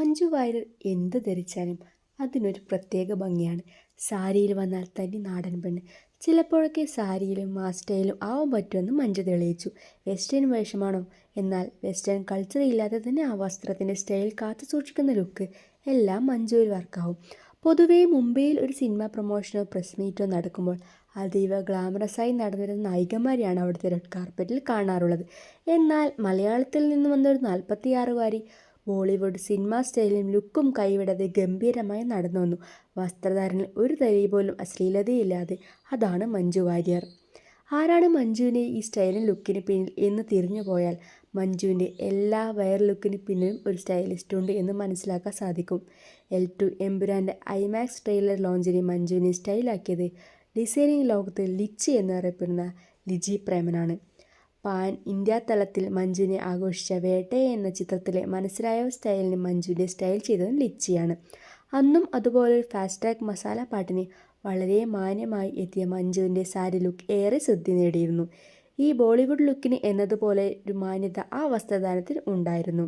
മഞ്ജു വാര്യർ എന്ത് ധരിച്ചാലും അതിനൊരു പ്രത്യേക ഭംഗിയാണ്. സാരിയിൽ വന്നാൽ തനി നാടൻ പെണ്ണ്. ചിലപ്പോഴൊക്കെ സാരിയിലും മാസ് സ്റ്റൈലും ആവാൻ പറ്റുമെന്ന് മഞ്ജു തെളിയിച്ചു. വെസ്റ്റേൺ വേഷമാണോ? എന്നാൽ വെസ്റ്റേൺ കൾച്ചർ ഇല്ലാതെ തന്നെ ആ വസ്ത്രത്തിൻ്റെ സ്റ്റൈൽ കാത്തു സൂക്ഷിക്കുന്ന ലുക്ക് എല്ലാം മഞ്ജുവിൽ വർക്കാവും. പൊതുവേ മുംബൈയിൽ ഒരു സിനിമ പ്രൊമോഷനോ പ്രസ് മീറ്റോ നടക്കുമ്പോൾ അതീവ ഗ്ലാമറസായി നടന്നിരുന്ന നായികമാരെയാണ് അവിടുത്തെ റെഡ് കാർപ്പറ്റിൽ കാണാറുള്ളത്. എന്നാൽ മലയാളത്തിൽ നിന്ന് വന്നൊരു 46-കാരി ബോളിവുഡ് സിനിമ സ്റ്റൈലും ലുക്കും കൈവിടാതെ ഗംഭീരമായി നടന്നു വന്നു. വസ്ത്രധാരണയിൽ ഒരു തരി പോലും അശ്ലീലതയില്ലാതെ. അതാണ് മഞ്ജു വാര്യർ. ആരാണ് മഞ്ജുവിൻ്റെ ഈ സ്റ്റൈലും ലുക്കിന് പിന്നിൽ എന്ന് തിരിഞ്ഞു പോയാൽ മഞ്ജുവിൻ്റെ എല്ലാ വൈറൽ ലുക്കിന് പിന്നിലും ഒരു സ്റ്റൈലിസ്റ്റ് ഉണ്ട് എന്ന് മനസ്സിലാക്കാൻ സാധിക്കും. L2 എമ്പുരാൻ്റെ ഐമാക്സ് ട്രെയിലർ ലോഞ്ചിനെ മഞ്ജുവിനെ സ്റ്റൈലാക്കിയത് ഡിസൈനിങ് ലോകത്ത് ലിച്ചി എന്നറിയപ്പെടുന്ന ലിജി പ്രേമനാണ്. പാൻ ഇന്ത്യ തലത്തിൽ മഞ്ജുവിനെ ആഘോഷിച്ച വേട്ടയെ എന്ന ചിത്രത്തിലെ മനസ്സിലായ സ്റ്റൈലിന് മഞ്ജുവിൻ്റെ സ്റ്റൈൽ ചെയ്തതും ലിച്ചിയാണ്. അന്നും അതുപോലൊരു ഫാസ്റ്റ് ട്രാക്ക് മസാല പാട്ടിന് വളരെ മാന്യമായി എത്തിയ മഞ്ജുവിൻ്റെ സാരി ലുക്ക് ഏറെ ശ്രദ്ധ നേടിയിരുന്നു. ഈ ബോളിവുഡ് ലുക്കിന് എന്നതുപോലെ ഒരു മാന്യത ആ വസ്ത്രധാരണത്തിൽ ഉണ്ടായിരുന്നു.